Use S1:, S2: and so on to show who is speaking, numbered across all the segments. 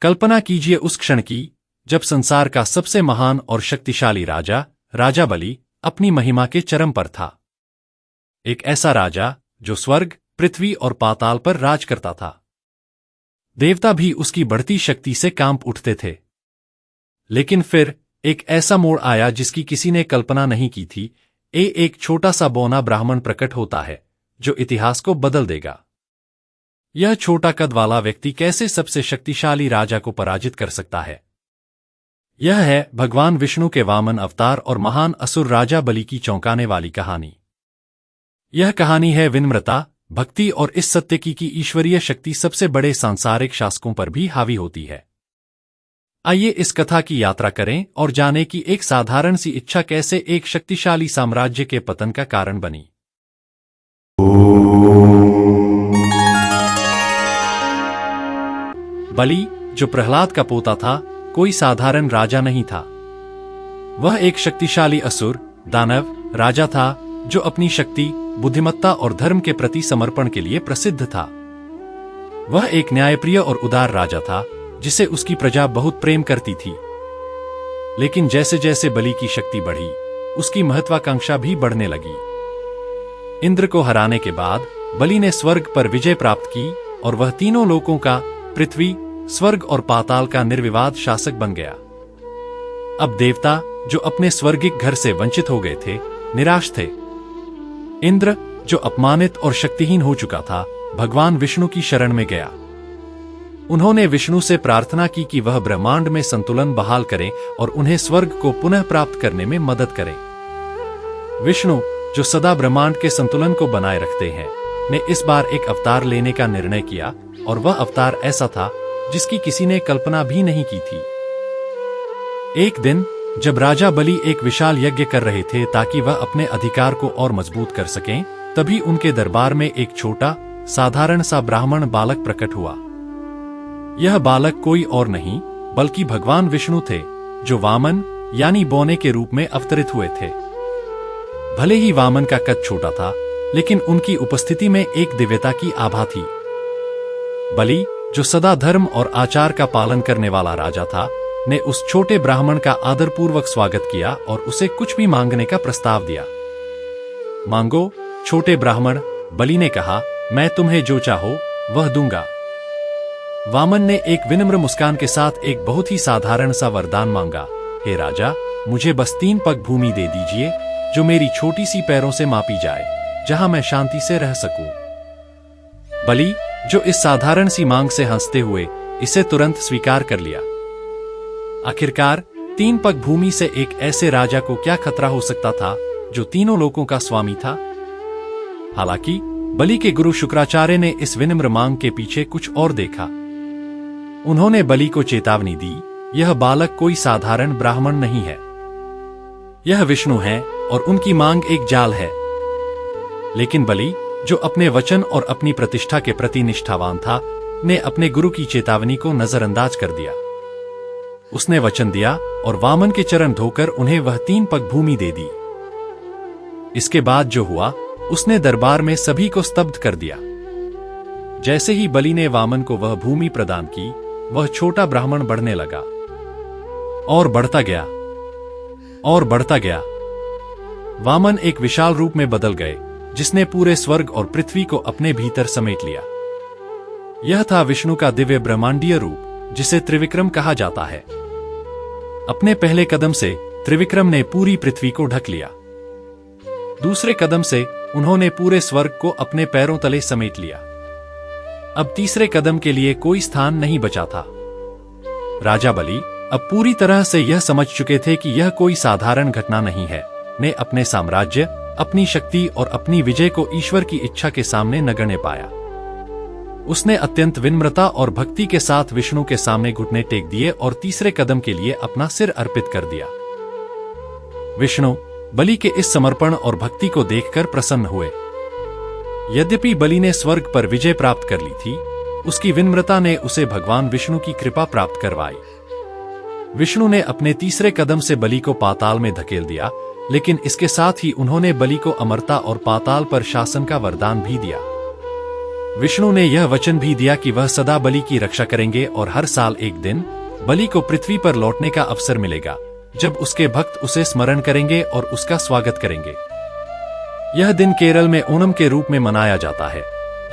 S1: कल्पना कीजिए उस क्षण की जब संसार का सबसे महान और शक्तिशाली राजा, राजा बलि, अपनी महिमा के चरम पर था। एक ऐसा राजा जो स्वर्ग, पृथ्वी और पाताल पर राज करता था। देवता भी उसकी बढ़ती शक्ति से कांप उठते थे। लेकिन फिर एक ऐसा मोड़ आया जिसकी किसी ने कल्पना नहीं की थी। एक छोटा सा बौना ब्राह्मण प्रकट होता है जो इतिहास को बदल देगा। यह छोटा कद वाला व्यक्ति कैसे सबसे शक्तिशाली राजा को पराजित कर सकता है? यह है भगवान विष्णु के वामन अवतार और महान असुर राजा बलि की चौंकाने वाली कहानी। यह कहानी है विनम्रता, भक्ति और इस सत्य की ईश्वरीय शक्ति सबसे बड़े सांसारिक शासकों पर भी हावी होती है। आइए इस कथा की यात्रा करें और जानें कि एक साधारण सी इच्छा कैसे एक शक्तिशाली साम्राज्य के पतन का कारण बनी। बलि, जो प्रहलाद का पोता था, कोई साधारण राजा नहीं था। वह एक शक्तिशाली असुर, दानव राजा था जो अपनी शक्ति, बुद्धिमत्ता और धर्म के प्रति समर्पण के लिए प्रसिद्ध था। वह एक न्यायप्रिय और उदार राजा था जिसे उसकी प्रजा बहुत प्रेम करती थी। लेकिन जैसे जैसे बलि की शक्ति बढ़ी, उसकी महत्वाकांक्षा भी बढ़ने लगी। इंद्र को हराने के बाद बलि ने स्वर्ग पर विजय प्राप्त की और वह तीनों लोकों का, पृथ्वी, स्वर्ग और पाताल का निर्विवाद शासक बन गया। अब देवता, जो अपने स्वर्गिक घर से वंचित हो गए थे, निराश थे। इंद्र, जो अपमानित और शक्तिहीन हो चुका था, भगवान विष्णु की शरण में गया। उन्होंने विष्णु से प्रार्थना की कि वह ब्रह्मांड में संतुलन बहाल करें और उन्हें स्वर्ग को पुनः प्राप्त करने में मदद करें। विष्णु, जो सदा ब्रह्मांड के संतुलन को बनाए रखते हैं, ने इस बार एक अवतार लेने का निर्णय किया और वह अवतार ऐसा था जिसकी किसी ने कल्पना भी नहीं की थी। एक दिन जब राजा बलि एक विशाल यज्ञ कर रहे थे ताकि वह अपने अधिकार को और मजबूत कर सकें, तभी उनके दरबार में एक छोटा, साधारण सा ब्राह्मण बालक प्रकट हुआ। यह बालक कोई और नहीं बल्कि भगवान विष्णु थे, जो वामन यानी बौने के रूप में अवतरित हुए थे। भले ही वामन का कद छोटा था, लेकिन उनकी उपस्थिति में एक दिव्यता की आभा थी। बलि, जो सदा धर्म और आचार का पालन करने वाला राजा था, ने उस छोटे ब्राह्मण का आदरपूर्वक स्वागत किया और उसे कुछ भी मांगने का प्रस्ताव दिया। मांगो, छोटे ब्राह्मण, बलि ने कहा, मैं तुम्हें जो चाहो वह दूंगा। वामन ने एक विनम्र मुस्कान के साथ एक बहुत ही साधारण सा वरदान मांगा, हे राजा, मुझे बस 3 पग भूमि दे दीजिए जो मेरी छोटी सी पैरों से मापी जाए, जहां मैं शांति से रह सकूं। बलि, जो इस साधारण सी मांग से हंसते हुए इसे तुरंत स्वीकार कर लिया। आखिरकार 3 पग भूमि से एक ऐसे राजा को क्या खतरा हो सकता था जो तीनों लोकों का स्वामी था? हालांकि बलि के गुरु शुक्राचार्य ने इस विनम्र मांग के पीछे कुछ और देखा। उन्होंने बलि को चेतावनी दी, यह बालक कोई साधारण ब्राह्मण नहीं है, यह विष्णु है और उनकी मांग एक जाल है। लेकिन बलि, जो अपने वचन और अपनी प्रतिष्ठा के प्रति निष्ठावान था, ने अपने गुरु की चेतावनी को नजरअंदाज कर दिया। उसने वचन दिया और वामन के चरण धोकर उन्हें वह 3 पग भूमि दे दी। इसके बाद जो हुआ, उसने दरबार में सभी को स्तब्ध कर दिया। जैसे ही बलि ने वामन को वह भूमि प्रदान की, वह छोटा ब्राह्मण बढ़ने लगा और बढ़ता गया और बढ़ता गया। वामन एक विशाल रूप में बदल गए जिसने पूरे स्वर्ग और पृथ्वी को अपने भीतर समेट लिया। यह था विष्णु का दिव्य ब्रह्मांडीय रूप, जिसे त्रिविक्रम कहा जाता है। अपने पहले कदम से त्रिविक्रम ने पूरी पृथ्वी को ढक लिया। दूसरे कदम से उन्होंने पूरे स्वर्ग को अपने पैरों तले समेट लिया। अब तीसरे कदम के लिए कोई स्थान नहीं बचा था। राजा बलि अब पूरी तरह से यह समझ चुके थे कि यह कोई साधारण घटना नहीं है। ने अपने साम्राज्य, अपनी शक्ति और अपनी विजय को ईश्वर की इच्छा के सामने नगण्य पाया। उसने अत्यंत विनम्रता और भक्ति के साथ विष्णु के सामने घुटने टेक दिए और तीसरे कदम के लिए अपना सिर अर्पित कर दिया। विष्णु बलि के इस समर्पण और भक्ति को देखकर प्रसन्न हुए। यद्यपि बलि ने स्वर्ग पर विजय प्राप्त कर ली थी, उसकी विनम्रता ने उसे भगवान विष्णु की कृपा प्राप्त करवाई। विष्णु ने अपने तीसरे कदम से बलि को पाताल में धकेल दिया, लेकिन इसके साथ ही उन्होंने बलि को अमरता और पाताल पर शासन का वरदान भी दिया। विष्णु ने यह वचन भी दिया कि वह सदा बलि की रक्षा करेंगे और हर साल एक दिन बलि को पृथ्वी पर लौटने का अवसर मिलेगा, जब उसके भक्त उसे स्मरण करेंगे और उसका स्वागत करेंगे। यह दिन केरल में ओणम के रूप में मनाया जाता है,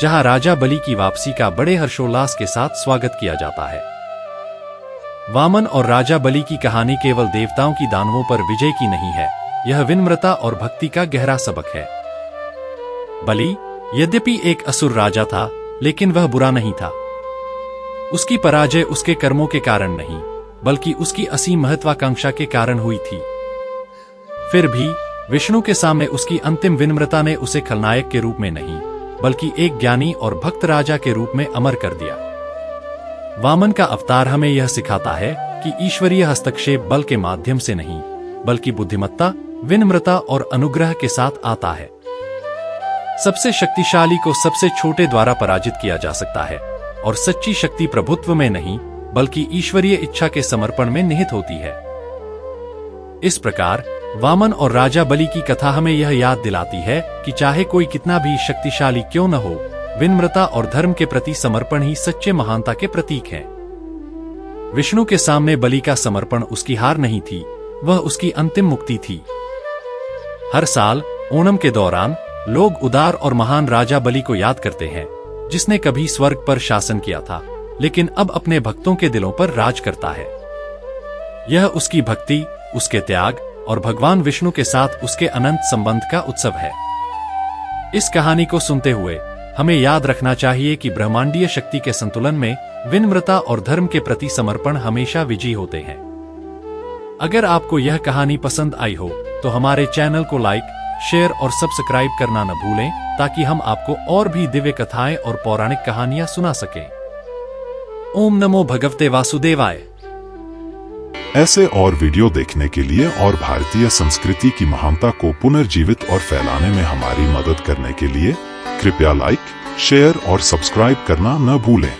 S1: जहां राजा बलि की वापसी का बड़े हर्षोल्लास के साथ स्वागत किया जाता है। वामन और राजा बलि की कहानी केवल देवताओं की दानवों पर विजय की नहीं है, यह विनम्रता और भक्ति का गहरा सबक है। बलि यद्यपि एक असुर राजा था, लेकिन वह बुरा नहीं था। उसकी पराजय उसके कर्मों के कारण नहीं, बल्कि उसकी असीम महत्वाकांक्षा के कारण हुई थी। फिर भी विष्णु के सामने उसकी अंतिम विनम्रता ने उसे खलनायक के रूप में नहीं, बल्कि एक ज्ञानी और भक्त राजा के रूप में अमर कर दिया। वामन का अवतार हमें यह सिखाता है कि ईश्वरीय हस्तक्षेप बल के माध्यम से नहीं, बल्कि बुद्धिमत्ता, विनम्रता और अनुग्रह के साथ आता है। सबसे शक्तिशाली को सबसे छोटे द्वारा पराजित किया जा सकता है, और सच्ची शक्ति प्रभुत्व में नहीं, बल्कि ईश्वरीय इच्छा के समर्पण में निहित होती है। इस प्रकार वामन और राजा बलि की कथा हमें यह याद दिलाती है कि चाहे कोई कितना भी शक्तिशाली क्यों न हो, विनम्रता और धर्म के प्रति समर्पण ही सच्चे महानता के प्रतीक हैं। विष्णु के सामने बलि का समर्पण उसकी हार नहीं थी, वह उसकी अंतिम मुक्ति थी। हर साल ओणम के दौरान लोग उदार और महान राजा बलि को याद करते हैं, जिसने कभी स्वर्ग पर शासन किया था, लेकिन अब अपने भक्तों के दिलों पर राज करता है। यह उसकी भक्ति, उसके त्याग और भगवान विष्णु के साथ उसके अनंत संबंध का उत्सव है। इस कहानी को सुनते हुए हमें याद रखना चाहिए कि ब्रह्मांडीय शक्ति के संतुलन में विनम्रता और धर्म के प्रति समर्पण हमेशा विजयी होते हैं। अगर आपको यह कहानी पसंद आई हो तो हमारे चैनल को लाइक, शेयर और सब्सक्राइब करना न भूलें, ताकि हम आपको और भी दिव्य कथाएं और पौराणिक कहानियां सुना सकें। ओम नमो भगवते वासुदेवाय।
S2: ऐसे और वीडियो देखने के लिए और भारतीय संस्कृति की महानता को पुनर्जीवित और फैलाने में हमारी मदद करने के लिए कृपया लाइक, शेयर और सब्सक्राइब करना न भूलें।